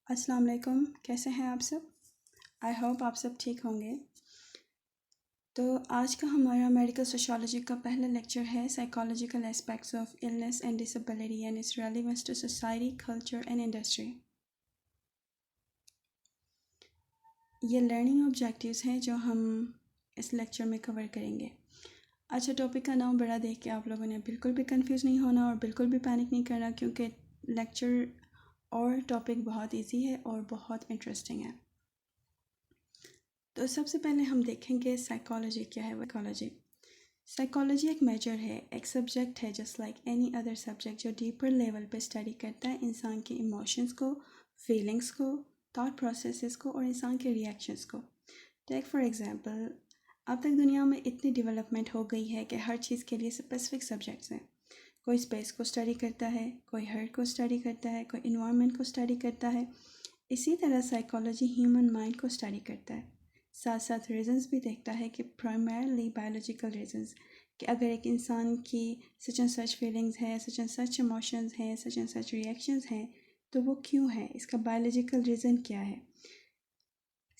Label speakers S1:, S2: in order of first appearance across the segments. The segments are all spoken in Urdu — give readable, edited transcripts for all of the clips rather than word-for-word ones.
S1: السلام علیکم، کیسے ہیں آپ سب؟ آئی ہوپ آپ سب ٹھیک ہوں گے۔ تو آج کا ہمارا میڈیکل سوشالوجی کا پہلا لیکچر ہے psychological aspects of illness and disability and its relevance to society, culture and industry. یہ لرننگ آبجیکٹیوز ہیں جو ہم اس لیکچر میں کور کریں گے۔ اچھا، ٹاپک کا نام بڑا دیکھ کے آپ لوگوں نے بالکل بھی کنفیوز نہیں ہونا اور بالکل بھی پینک نہیں کرنا، کیونکہ لیکچر اور ٹاپک بہت ایزی ہے اور بہت انٹرسٹنگ ہے۔ تو سب سے پہلے ہم دیکھیں گے سائیکالوجی کیا ہے۔ سائیکالوجی ایک میجر ہے، ایک سبجیکٹ ہے just like any other subject, جو ڈیپر لیول پہ اسٹڈی کرتا ہے انسان کے ایموشنز کو، فیلنگز کو، تھاٹ پروسیسز کو اور انسان کے ریئیکشنز کو۔ ٹیک فار ایگزامپل، اب تک دنیا میں اتنی ڈیولپمنٹ ہو گئی ہے کہ ہر چیز کے لیے اسپیسیفک سبجیکٹس ہیں۔ کوئی اسپیس کو اسٹڈی کرتا ہے، کوئی ہرٹ کو اسٹڈی کرتا ہے، کوئی انوائرمنٹ کو اسٹڈی کرتا ہے۔ اسی طرح سائیکالوجی ہیومن مائنڈ کو اسٹڈی کرتا ہے، ساتھ ساتھ ریزنز بھی دیکھتا ہے کہ پرائمرلی بایولوجیکل ریزنز، کہ اگر ایک انسان کی سچ اینڈ سچ فیلنگز ہیں، سچ اینڈ سچ ایموشنز ہیں، سچ اینڈ سچ ریئیکشنز ہیں، تو وہ کیوں ہے، اس کا بایولوجیکل ریزن کیا ہے۔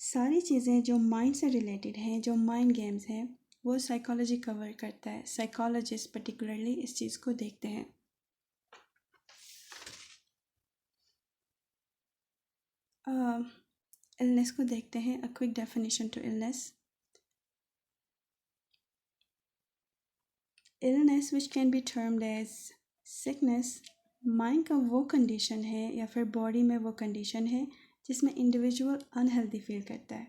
S1: ساری چیزیں جو مائنڈ سے ریلیٹڈ ہیں، جو مائنڈ گیمز ہیں، وہ سائیکالوجی کور کرتا ہے۔ سائیکالوجسٹ پرٹیکولرلی اس چیز کو دیکھتے ہیں۔ النس کو دیکھتے ہیں، a quick definition to illness. Illness which can be termed as sickness، mind کا وہ کنڈیشن ہے یا پھر باڈی میں وہ کنڈیشن ہے جس میں انڈیویجول انہیلدی فیل کرتا ہے،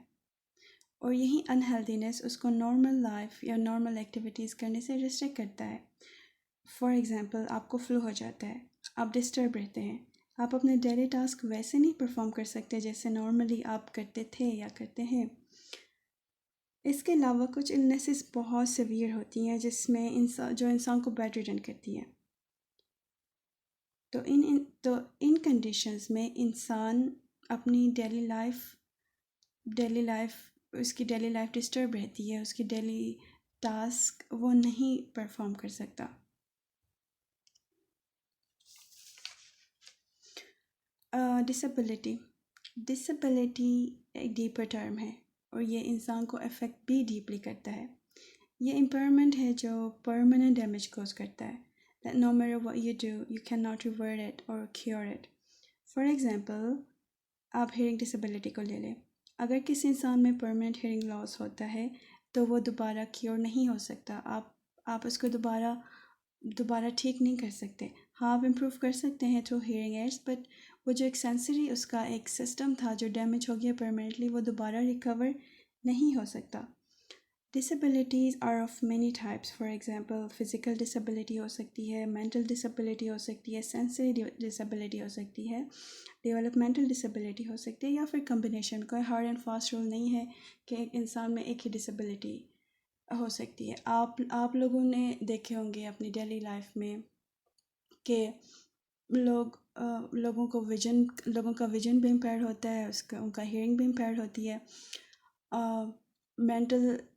S1: اور یہی انہیلدینس اس کو نارمل لائف یا نارمل ایکٹیویٹیز کرنے سے ریسٹرکٹ کرتا ہے۔ فار ایگزامپل، آپ کو فلو ہو جاتا ہے، آپ ڈسٹرب رہتے ہیں، آپ اپنے ڈیلی ٹاسک ویسے نہیں پرفارم کر سکتے جیسے نارملی آپ کرتے تھے یا کرتے ہیں۔ اس کے علاوہ کچھ النیسز بہت سیویئر ہوتی ہیں جس میں انسان کو بیڈ ریڈن کرتی ہیں۔ تو ان کنڈیشنز میں انسان اپنی ڈیلی لائف اس کی ڈیلی لائف ڈسٹرب رہتی ہے، اس کی ڈیلی ٹاسک وہ نہیں پرفارم کر سکتا۔ ڈسیبلٹی ایک ڈیپر ٹرم ہے اور یہ انسان کو افیکٹ بھی ڈیپلی کرتا ہے۔ یہ امپیئرمنٹ ہے جو پرماننٹ ڈیمیج کوز کرتا ہے، that no matter what you do, you cannot revert it or cure it. For example، آپ ہیئرنگ ڈسیبلٹی کو لے لیں۔ اگر کسی انسان میں پرماننٹ ہیئرنگ لاس ہوتا ہے تو وہ دوبارہ کیور نہیں ہو سکتا، آپ اس کو دوبارہ ٹھیک نہیں کر سکتے۔ ہاں، آپ امپروو کر سکتے ہیں تھرو ہیئرنگ ایڈس، بٹ وہ جو ایک سینسری اس کا ایک سسٹم تھا جو ڈیمیج ہو گیا پرماننٹلی، وہ دوبارہ ریکور نہیں ہو سکتا۔ Disabilities are of many types. For example, physical disability ہو سکتی ہے، مینٹل ڈسیبلٹی ہو سکتی ہے، سینسری ڈسیبلٹی ہو سکتی ہے، ڈیولپمنٹل ڈسیبلٹی ہو سکتی ہے، یا پھر کمبینیشن۔ کوئی ہارڈ اینڈ فاسٹ رول نہیں ہے کہ ایک انسان میں ایک ہی ڈسیبلٹی ہو سکتی ہے۔ آپ لوگوں نے دیکھے ہوں گے اپنی ڈیلی لائف میں کہ لوگوں کا ویژن بھی امپیئرڈ ہوتا ہے، ان کا ہیئرنگ بھی امپیئرڈ ہوتی ہے،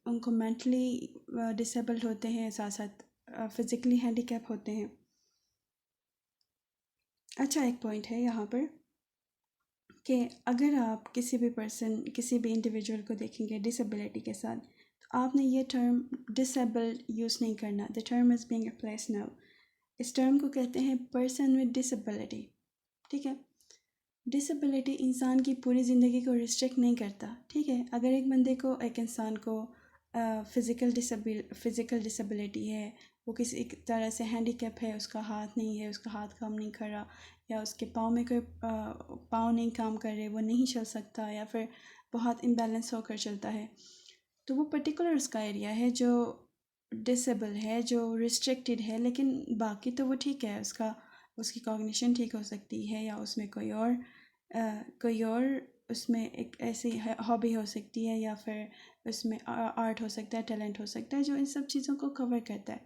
S1: ان کو مینٹلی ڈسیبلڈ ہوتے ہیں، ساتھ ساتھ فزیکلی ہینڈی کیپ ہوتے ہیں۔ اچھا، ایک پوائنٹ ہے یہاں پر کہ اگر آپ کسی بھی انڈیویجول کو دیکھیں گے ڈسیبلٹی کے ساتھ، تو آپ نے یہ ٹرم ڈسیبلڈ یوز نہیں کرنا۔ the term is being replaced now۔ اس ٹرم کو کہتے ہیں پرسن ود ڈسیبلٹی، ٹھیک ہے۔ ڈسیبلٹی انسان کی پوری زندگی کو ریسٹرکٹ نہیں کرتا، ٹھیک ہے۔ اگر ایک انسان کو فزیکل ڈسیبلٹی ہے، وہ کسی ایک طرح سے ہینڈی کیپ ہے، اس کا ہاتھ نہیں ہے، اس کا ہاتھ کام نہیں کر رہا، یا اس کے پاؤں میں کوئی پاؤں نہیں کام کر رہے، وہ نہیں چل سکتا، یا پھر بہت امبیلنس ہو کر چلتا ہے، تو وہ پرٹیکولر اس کا ایریا ہے جو ڈسیبل ہے، جو ریسٹرکٹیڈ ہے، لیکن باقی تو وہ ٹھیک ہے۔ اس کی کوگنیشن ٹھیک ہو سکتی ہے، یا اس میں کوئی اور اس میں ایک ایسی ہابی ہو سکتی ہے، یا پھر اس میں آرٹ ہو سکتا ہے، ٹیلنٹ ہو سکتا ہے جو ان سب چیزوں کو کور کرتا ہے۔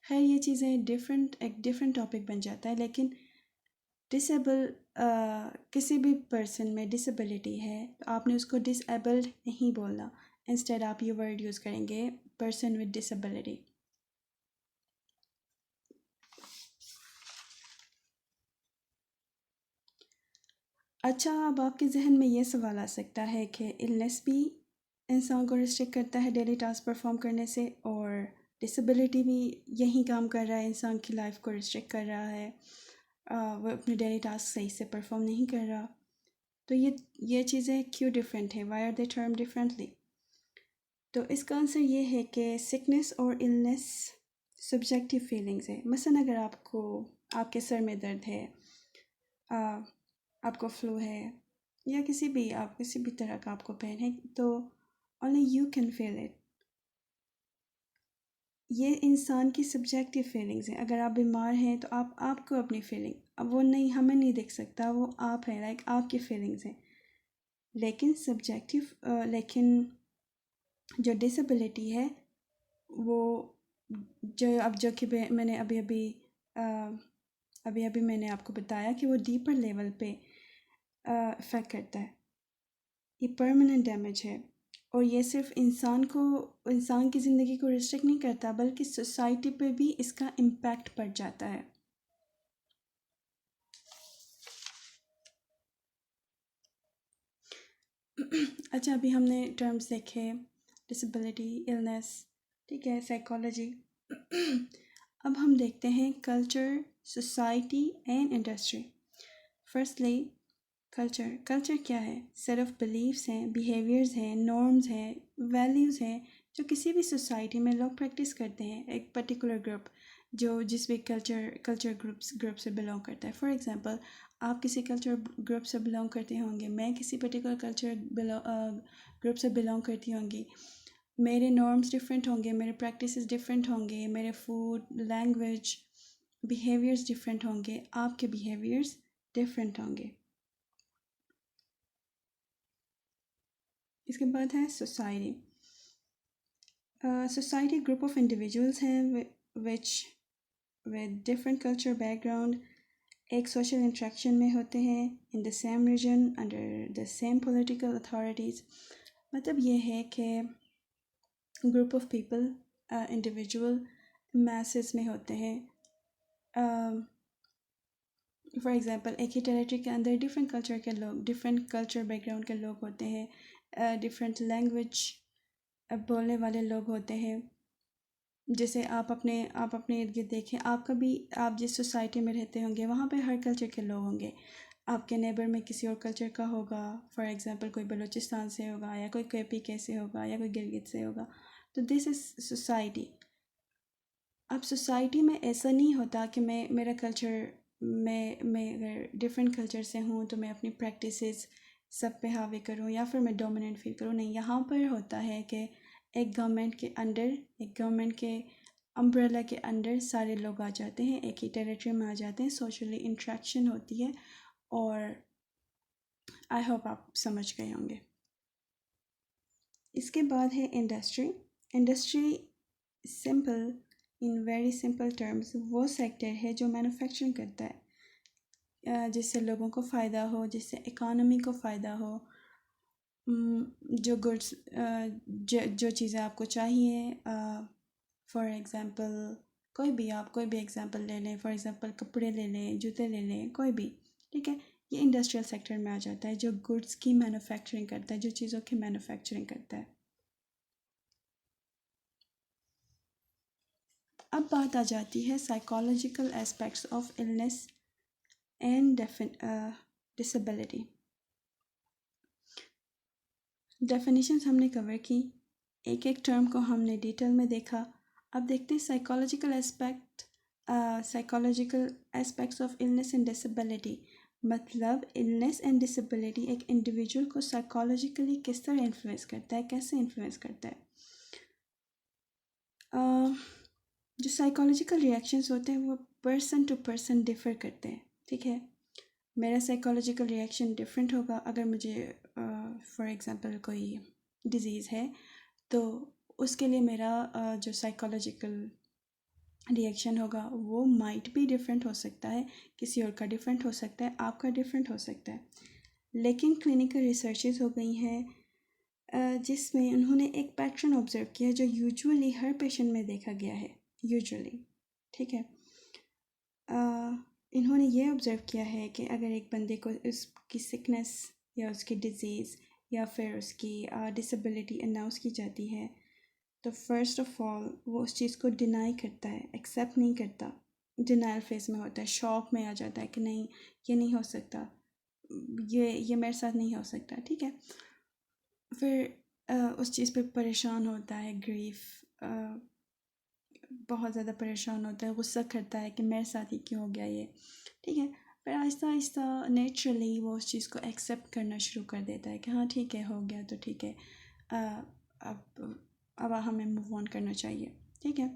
S1: خیر، یہ چیزیں ایک ڈفرینٹ ٹاپک بن جاتا ہے، لیکن کسی بھی پرسن میں ڈسیبلٹی ہے تو آپ نے اس کو ڈس ایبلڈ نہیں بولنا، انسٹیڈ آپ یہ ورڈ یوز کریں گے پرسن ود ڈسیبلٹی۔ اچھا، اب آپ کے ذہن میں یہ سوال آ سکتا ہے کہ النس بھی انسان کو ریسٹرکٹ کرتا ہے ڈیلی ٹاسک پرفارم کرنے سے، اور ڈسیبلٹی بھی یہی کام کر رہا ہے، انسان کی لائف کو ریسٹرکٹ کر رہا ہے، وہ اپنے ڈیلی ٹاسک صحیح سے پرفارم نہیں کر رہا. تو یہ چیزیں کیوں ڈفرینٹ ہیں؟ Why are they term differently? تو اس کا آنسر یہ ہے کہ سکنس اور النس سبجیکٹیو فیلنگز ہے. مثلا اگر آپ کے سر میں درد ہے، آپ کو فلو ہے، یا آپ کسی بھی طرح کا آپ کو پین ہے، تو only you can feel it. یہ انسان کی سبجیکٹیو فیلنگز ہیں. اگر آپ بیمار ہیں تو آپ کو اپنی فیلنگ، اب وہ نہیں، ہمیں نہیں دیکھ سکتا، وہ آپ ہیں، لائک آپ کی فیلنگز ہیں. لیکن جو ڈسیبلٹی ہے وہ جو کہ میں نے ابھی میں نے آپ کو بتایا کہ وہ ڈیپر لیول پہ افیکٹ کرتا ہے. یہ پرماننٹ ڈیمیج ہے، اور یہ صرف انسان کی زندگی کو ریسٹرکٹ نہیں کرتا، بلکہ سوسائٹی پہ بھی اس کا امپیکٹ پڑ جاتا ہے. اچھا، ابھی ہم نے ٹرمز دیکھے، ڈسیبلٹی، النس، ٹھیک ہے، سائیکالوجی. اب ہم دیکھتے ہیں culture, society and industry. Firstly culture کیا ہے؟ سیٹ آف بلیفس ہیں، بیہیویئرز ہیں، نارمز ہیں، ویلیوز ہیں جو کسی بھی سوسائٹی میں لوگ پریکٹس کرتے ہیں. ایک پرٹیکولر گروپ جو جس بھی کلچر گروپ سے بلانگ کرتا ہے. فار ایگزامپل، آپ کسی کلچر گروپ سے بلانگ کرتے ہوں گے، میں کسی پرٹیکولر کلچر گروپ سے بلانگ کرتی ہوں گی. میرے نارمز ڈفرینٹ ہوں گے، میرے پریکٹسز ڈفرینٹ ہوں گے، میرے فوڈ، لینگویج، بیہیویئرز ڈفرینٹ ہوں گے، آپ کے بیہیویئرز ڈفرینٹ ہوں گے. اس کے بعد ہے society. Society group of individuals ہیں which with different culture background ایک سوشل انٹریکشن میں ہوتے ہیں، in the same region, under the same political authorities. مطلب یہ ہے کہ group of people, individual masses میں ہوتے ہیں. فار ایگزامپل، ایک ہی ٹیریٹری کے اندر ڈفرینٹ کلچر کے لوگ، ڈفرینٹ کلچر بیک گراؤنڈ کے لوگ ہوتے ہیں، ڈفرینٹ لینگویج بولنے والے لوگ ہوتے ہیں. جیسے آپ اپنے ارد گرد دیکھیں، آپ جس سوسائٹی میں رہتے ہوں گے وہاں پہ ہر کلچر کے لوگ ہوں گے. آپ کے نیبر میں کسی اور کلچر کا ہوگا، فار ایگزامپل کوئی بلوچستان سے ہوگا، یا کوئی کے پی کے سے ہوگا، یا کوئی گلگت سے ہوگا. تو دس از سوسائٹی. اب سوسائٹی میں ایسا نہیں ہوتا کہ میرا کلچر، میں اگر ڈفرینٹ کلچر سے ہوں تو میں اپنی پریکٹسز سب پہ حاوی کروں یا پھر میں ڈومیننٹ فیل کروں. نہیں، یہاں پر ہوتا ہے کہ ایک گورنمنٹ کے امبریلا کے انڈر سارے لوگ آ جاتے ہیں، ایک ہی ٹیریٹری میں آ جاتے ہیں، سوشلی انٹریکشن ہوتی ہے. اور آئی ہوپ آپ سمجھ گئے ہوں گے. اس کے بعد ہے industry simple, in very simple terms وہ سیکٹر ہے جو مینوفیکچرنگ کرتا ہے، جس سے لوگوں کو فائدہ ہو، جس سے اکانومی کو فائدہ ہو. جو گڈس، جو چیزیں آپ کو چاہیے، فار ایگزامپل کوئی بھی ایگزامپل لے لیں، فار ایگزامپل کپڑے لے لیں، جوتے لے لیں، کوئی بھی، ٹھیک ہے. یہ انڈسٹریل سیکٹر میں آ جاتا ہے، جو گڈس کی مینوفیکچرنگ کرتا ہے، جو چیزوں کی مینوفیکچرنگ کرتا ہے. اب بات آ جاتی ہے psychological aspects of illness and disability. Definitions ہم نے کور کی، ایک ٹرم کو ہم نے ڈیٹیل میں دیکھا. اب دیکھتے ہیں psychological aspects of illness and disability. مطلب النس اینڈ ڈسیبلٹی ایک انڈیویجول کو سائیکالوجیکلی کس طرح انفلوئنس کرتا ہے، کیسے انفلوئنس کرتا ہے. جو سائیکالوجیکل ریئیکشنز ہوتے ہیں وہ پرسن ٹو پرسن ڈفر کرتے ہیں، ٹھیک ہے. میرا سائیکالوجیکل ریئیکشن ڈفرینٹ ہوگا. اگر مجھے فار ایگزامپل کوئی ڈیزیز ہے تو اس کے لیے میرا جو سائیکالوجیکل ریئیکشن ہوگا وہ مائٹ بھی ڈفرینٹ ہو سکتا ہے، کسی اور کا ڈفرینٹ ہو سکتا ہے، آپ کا ڈفرینٹ ہو سکتا ہے. لیکن کلینکل ریسرچز ہو گئی ہیں جس میں انہوں نے ایک پیٹرن آبزرو کیا جو یوجولی ہر پیشنٹ میں دیکھا گیا ہے، یوجولی، ٹھیک ہے. انہوں نے یہ آبزرو کیا ہے کہ اگر ایک بندے کو اس کی سکنس یا اس کی ڈیزیز یا پھر اس کی ڈسیبلٹی اناؤنس کی جاتی ہے تو فرسٹ آف آل وہ اس چیز کو ڈینائی کرتا ہے، ایکسیپٹ نہیں کرتا، ڈینائل فیز میں ہوتا ہے، شوق میں آ جاتا ہے کہ نہیں یہ نہیں ہو سکتا، یہ میرے ساتھ نہیں ہو سکتا، ٹھیک ہے. پھر اس چیز پہ پریشان ہوتا ہے، گریف، بہت زیادہ پریشان ہوتا ہے، غصہ کرتا ہے کہ میرے ساتھ ہی کیوں ہو گیا یہ، ٹھیک ہے. پھر آہستہ آہستہ نیچرلی وہ اس چیز کو ایکسیپٹ کرنا شروع کر دیتا ہے کہ ہاں ٹھیک ہے، ہو گیا تو ٹھیک ہے، اب اب ہمیں موو آن کرنا چاہیے، ٹھیک ہے.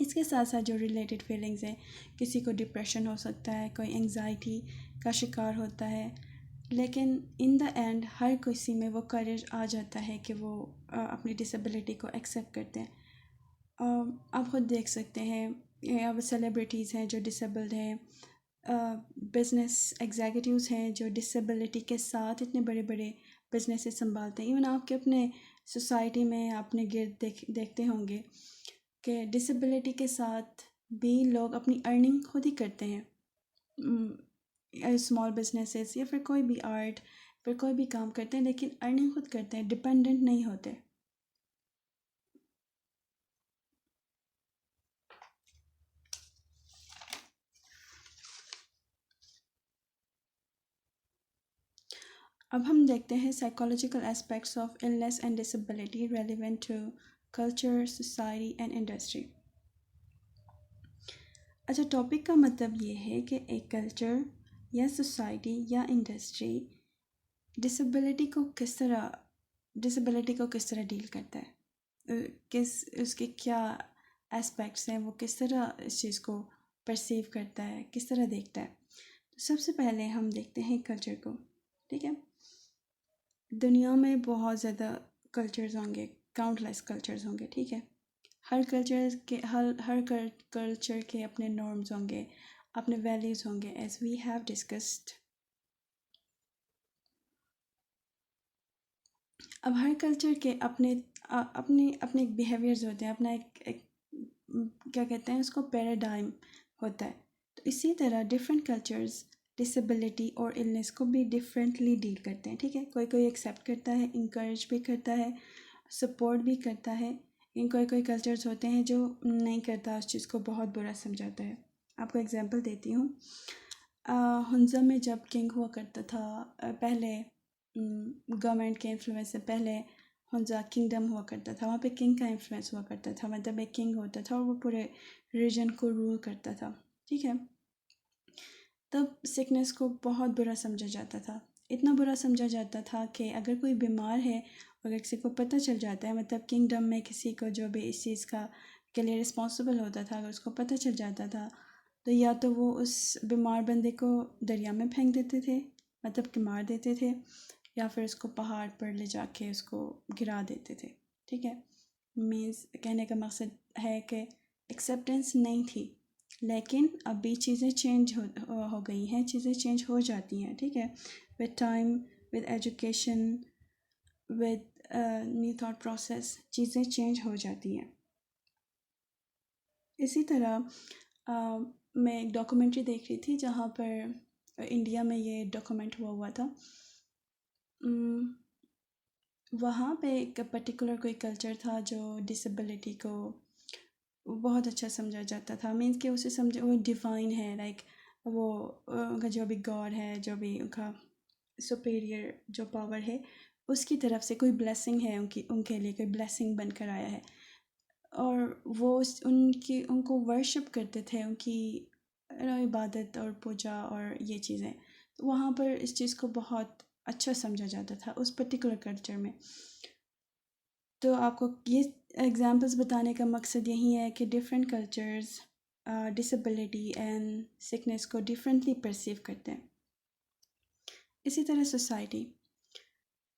S1: اس کے ساتھ ساتھ جو ریلیٹڈ فیلنگز ہیں، کسی کو ڈپریشن ہو سکتا ہے، کوئی انگزائٹی کا شکار ہوتا ہے، لیکن ان دا اینڈ ہر کسی میں وہ کریج آ جاتا ہے کہ وہ اپنی ڈسیبلٹی کو ایکسیپٹ کرتے ہیں. آپ خود دیکھ سکتے ہیں، اب سیلیبریٹیز ہیں جو ڈسیبلڈ ہیں، بزنس ایگزیکٹیوز ہیں جو ڈسیبلٹی کے ساتھ اتنے بڑے بڑے بزنسز سنبھالتے ہیں. ایون آپ کے اپنے سوسائٹی میں اپنے گرد دیکھتے ہوں گے کہ ڈسیبلٹی کے ساتھ بھی لوگ اپنی ارننگ خود ہی کرتے ہیں، اسمال بزنسز یا پھر کوئی بھی آرٹ، پھر کوئی بھی کام کرتے ہیں لیکن ارننگ خود کرتے ہیں، ڈپینڈنٹ نہیں ہوتے. اب ہم دیکھتے ہیں psychological aspects of illness and disability relevant to culture, society and industry. اچھا، ٹاپک کا مطلب یہ ہے کہ ایک کلچر یا سوسائٹی یا انڈسٹری ڈسیبلٹی کو کس طرح ڈیل کرتا ہے، اس کے کیا اسپیکٹس ہیں، وہ کس طرح اس چیز کو پرسیو کرتا ہے، کس طرح دیکھتا ہے. تو سب سے پہلے ہم دیکھتے ہیں کلچر کو، ٹھیک ہے. دنیا میں بہت زیادہ کلچرز ہوں گے، کاؤنٹ لیس کلچرز ہوں گے، ٹھیک ہے. ہر کلچر کے اپنے نارمز ہوں گے، اپنے ویلیوز ہوں گے، ایز وی ہیو ڈسکسڈ. اب ہر کلچر کے اپنے بیہیویئرز ہوتے ہیں، اپنا ایک کیا کہتے ہیں اس کو، پیراڈائم ہوتا ہے. تو اسی طرح ڈفرینٹ کلچرز ڈسیبلٹی اور النس کو بھی ڈفرینٹلی ڈیل کرتے ہیں، ٹھیک ہے. کوئی ایکسیپٹ کرتا ہے، انکریج بھی کرتا ہے، سپورٹ بھی کرتا ہے. کوئی کلچرز ہوتے ہیں جو نہیں کرتا، اس چیز کو بہت برا سمجھاتا ہے. آپ کو ایگزامپل دیتی ہوں. ہنزا میں جب کنگ ہوا کرتا تھا، پہلے گورنمنٹ کے انفلوئنس سے پہلے ہنزا کنگڈم ہوا کرتا تھا، وہاں پہ کنگ کا انفلوئنس ہوا کرتا تھا، مطلب ایک کنگ ہوتا تھا اور وہ پورے ریجن کو رول کرتا تھا، ٹھیک ہے. تب سکنس کو بہت برا سمجھا جاتا تھا، اتنا برا سمجھا جاتا تھا کہ اگر کوئی بیمار ہے، اگر کسی کو پتہ چل جاتا ہے، مطلب کنگڈم میں کسی کو جو بھی اس چیز کے لیے رسپانسبل ہوتا تھا، اگر اس کو پتہ چل جاتا تھا تو یا تو وہ اس بیمار بندے کو دریا میں پھینک دیتے تھے، مطلب کہ مار دیتے تھے، یا پھر اس کو پہاڑ پر لے جا کے اس کو گرا دیتے تھے، ٹھیک ہے. مینس کہنے کا مقصد ہے کہ ایکسیپٹنس نہیں تھی، لیکن ابھی چیزیں چینج ہو گئی ہیں، چیزیں چینج ہو جاتی ہیں، ٹھیک ہے. With time, with education, with new thought process, چیزیں چینج ہو جاتی ہیں. اسی طرح میں ایک ڈاکومنٹری دیکھ رہی تھی جہاں پر انڈیا میں یہ ڈاکومنٹ ہوا تھا. وہاں پہ ایک پرٹیکولر کوئی کلچر تھا جو ڈسیبلٹی کو بہت اچھا سمجھا جاتا تھا، مینس کہ اسے سمجھے وہ ڈیوائن ہے، لائک وہ ان کا جو بھی گاڈ ہے، جو بھی ان کا سپیریئر جو پاور ہے، اس کی طرف سے کوئی بلیسنگ ہے، ان کے لیے کوئی بلیسنگ بن کر آیا ہے. اور وہ ان کو ورشپ کرتے تھے، ان کی عبادت اور پوجا اور یہ چیزیں. تو وہاں پر اس چیز کو بہت اچھا سمجھا جاتا تھا اس پرٹیکولر کلچر میں. تو آپ کو یہ ایگزامپلس بتانے کا مقصد یہی ہے کہ different cultures disability and sickness کو ڈفرینٹلی پرسیو کرتے ہیں. اسی طرح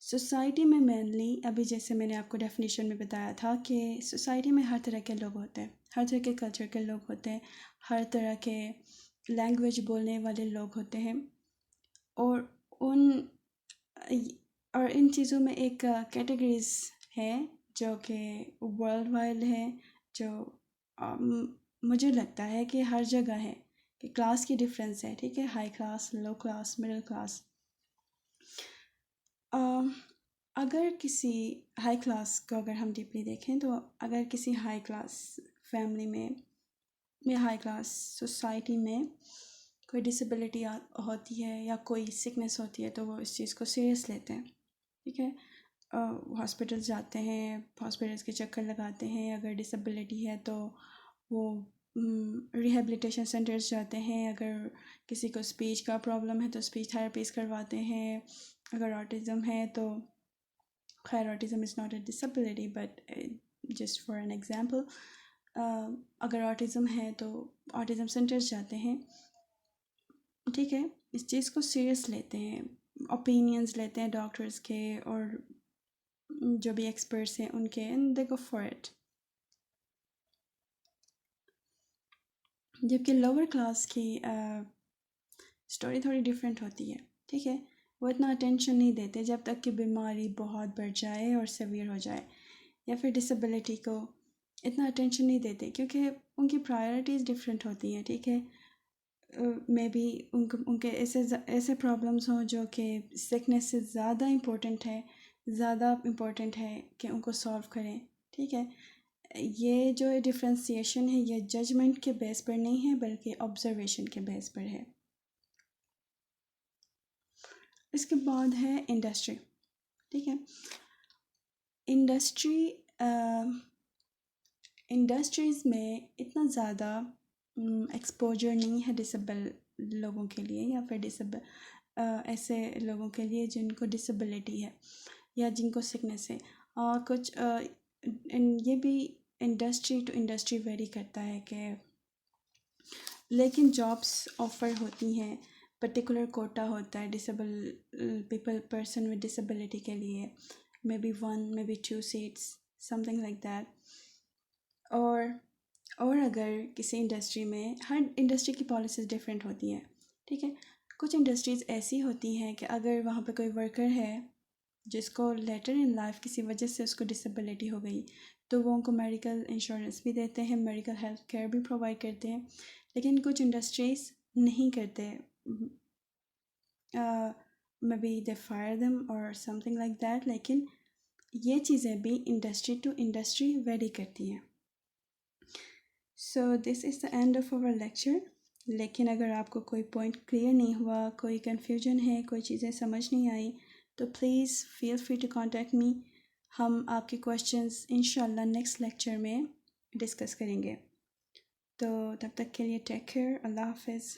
S1: سوسائٹی میں مینلی، ابھی جیسے میں نے آپ کو ڈیفینیشن میں بتایا تھا کہ سوسائٹی میں ہر طرح کے لوگ ہوتے ہیں، ہر طرح کے کلچر کے لوگ ہوتے ہیں، ہر طرح کے لینگویج بولنے والے لوگ ہوتے ہیں. اور ان چیزوں میں ایک کیٹیگریز ہے جو کہ ورلڈ وائڈ ہے، جو مجھے لگتا ہے کہ ہر جگہ ہے کہ کلاس کی ڈفرینس ہے، ٹھیک ہے، ہائی کلاس، لو کلاس، مڈل کلاس. اگر کسی ہائی کلاس کو اگر ہم ڈیپلی دیکھیں تو اگر کسی ہائی کلاس فیملی میں یا ہائی کلاس سوسائٹی میں کوئی ڈسیبلٹی ہوتی ہے یا کوئی سکنس ہوتی ہے تو وہ اس چیز کو سیریس لیتے ہیں، ٹھیک ہے. ہاسپٹلس جاتے ہیں، ہاسپٹلس کے چکر لگاتے ہیں. اگر ڈسیبلٹی ہے تو وہ ریہیبلیٹیشن سینٹرز جاتے ہیں. اگر کسی کو اسپیچ کا پرابلم ہے تو اسپیچ تھراپیز کرواتے ہیں. اگر آٹزم ہے تو خیر autism is not a disability but just for an example, اگر آٹزم ہے تو آٹزم سینٹرز جاتے ہیں، ٹھیک ہے. اس چیز کو سیریس لیتے ہیں، اوپینینز لیتے ہیں ڈاکٹرز کے اور جو بھی ایکسپرٹس ہیں ان کے، and they go for it. جبکہ لوور کلاس کی اسٹوری تھوڑی ڈفرینٹ ہوتی ہے، ٹھیک ہے. وہ اتنا اٹینشن نہیں دیتے جب تک کہ بیماری بہت بڑھ جائے اور سیویئر ہو جائے، یا پھر ڈسیبلٹی کو اتنا اٹینشن نہیں دیتے کیونکہ ان کی پرائیورٹیز ڈفرینٹ ہوتی ہیں، ٹھیک ہے. مے بی ان کے ایسے پرابلمس ہوں جو کہ سکنس سے زیادہ امپورٹنٹ ہے کہ ان کو سولو کریں، ٹھیک ہے. یہ جو ڈفرینسیشن ہے یہ ججمنٹ کے بیس پر نہیں ہے بلکہ آبزرویشن کے بیس پر ہے. اس کے بعد ہے انڈسٹری، ٹھیک ہے. انڈسٹریز میں اتنا زیادہ ایکسپوجر نہیں ہے ڈسیبل لوگوں کے لیے، یا پھر ایسے لوگوں کے لیے جن کو ڈسیبلٹی ہے یا جن کو سکنس ہے. کچھ یہ بھی انڈسٹری ٹو انڈسٹری ویری کرتا ہے کہ لیکن جابس آفر ہوتی ہیں، پرٹیکولر کوٹا ہوتا ہے ڈسیبل پرسن ود ڈسیبلٹی کے لیے، may be 1 may be 2 seats something like that. اور اگر کسی انڈسٹری میں، ہر انڈسٹری کی پالیسیز ڈفرینٹ ہوتی ہیں، ٹھیک ہے. کچھ انڈسٹریز ایسی ہوتی ہیں کہ اگر وہاں پہ کوئی ورکر ہے جس کو لیٹر ان لائف کسی وجہ سے اس کو ڈسیبلٹی ہو گئی تو وہ ان کو میڈیکل انشورنس بھی دیتے ہیں، میڈیکل ہیلتھ کیئر بھی پرووائڈ کرتے ہیں. لیکن کچھ انڈسٹریز نہیں کرتے، may be they fire them اور سم تھنگ لائک دیٹ. لیکن یہ چیزیں بھی انڈسٹری ٹو انڈسٹری ویری کرتی ہیں. So this is the end of our lecture. لیکن اگر آپ کو کوئی پوائنٹ کلیئر نہیں ہوا، کوئی کنفیوژن ہے، کوئی چیزیں سمجھ نہیں آئیں تو please feel free to contact me. ہم آپ کے کویشچنس انشاءاللہ نیکسٹ لیکچر میں ڈسکس کریں گے. تو تب تک کے لیے ٹیک کیئر، اللہ حافظ.